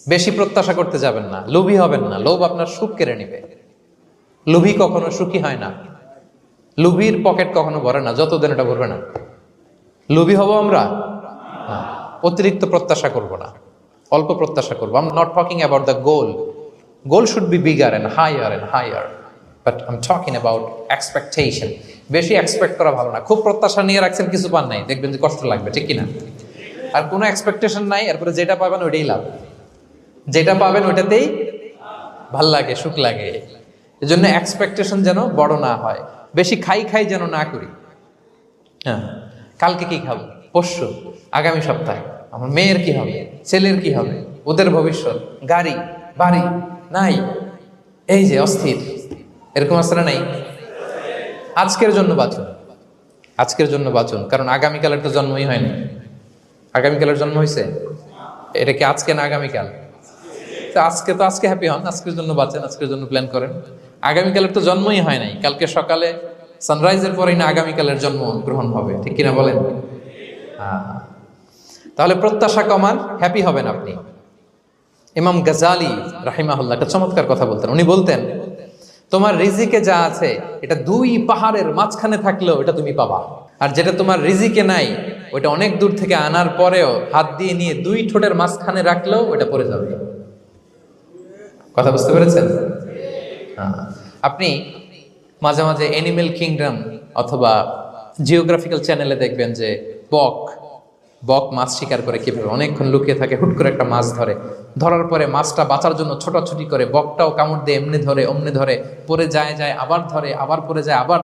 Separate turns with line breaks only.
বেশি প্রত্যাশা করতে যাবেন না, লোভী হবেন না। লোভ আপনার সুখ কেড়ে নিবে। লোভী কখনো সুখী হয় না। লোভীর পকেট কখনো ভরে না, যতদিন এটা ভরবে না। লোভী হব আমরা না। অতিরিক্ত প্রত্যাশা করব না, অল্প প্রত্যাশা করবো। I am not talking about the goal. Goal should be bigger and higher, but I am talking about expectation. বেশি এক্সপেক্ট করা ভালো না। খুব প্রত্যাশা নিয়ে রাখছেন, কিছু পান নাই, দেখবেন যে কষ্ট লাগবে, ঠিক কিনা? আর কোনো এক্সপেকটেশন নাই, এরপরে যেটা পাবেন ওইটাই লাভ। যেটা পাবেন ওইটাতেই ভাল লাগে, সুখ লাগে। এই জন্য এক্সপেকটেশন যেন বড় না হয়। বেশি খাই যেন না করি। হ্যাঁ, কালকে কি খাবো, পরশু, আগামী সপ্তাহে আমার মেয়ের কি হবে, ছেলের কি হবে, ওদের ভবিষ্যৎ, গাড়ি বাড়ি নাই, এই যে অস্থির। এরকম আসলে নাই। আজকের জন্য বাঁচুন, আজকের জন্য বাঁচুন, কারণ আগামীকালের তো জন্মই হয়নি। আগামীকালের জন্ম হয়েছে, এটা কি আজকে না আগামীকাল? তো আজকে হ্যাপি হন, আজকের জন্য বাঁচেন, আজকের জন্য প্ল্যান করেন। আগামীকালের তো জন্মই হয় নাই। কালকে সকালে সানরাইজের পরেই না আগামীকালের জন্ম গ্রহণ হবে, ঠিক কিনা বলেন? তাহলে প্রত্যাশা কমান, হ্যাপি হবেন আপনি। ইমাম গাজালি রাহিমাহুল্লাহ একটা চমৎকার কথা বলতেন। উনি বলতেন, তোমার রিজিকে যা আছে এটা 2 পাহাড়ের মাঝখানে থাকলেও এটা তুমি পাবা। আর যেটা তোমার রিজিকে নাই, ওইটা অনেক দূর থেকে আনার পরেও হাত দিয়ে নিয়ে 2 ঠোঁটের মাঝখানে রাখলেও ওইটা পড়ে যাবে। কথা বুঝতে পেরেছেন? আপনি মাঝে মাঝে অ্যানিমেল কিংডম অথবা জিওগ্রাফিক্যাল চ্যানেলে দেখবেন যে বক মাছ শিকার করে কিভাবে অনেকক্ষণ লুকিয়ে থাকে, হুট করে একটা মাছ ধরে, ধরার পরে মাছটা বাঁচার জন্য ছোটাছুটি করে, বকটাও কামড় দিয়ে এমনি ধরে অমনি ধরে, পরে যায় আবার ধরে, আবার পরে যায় আবার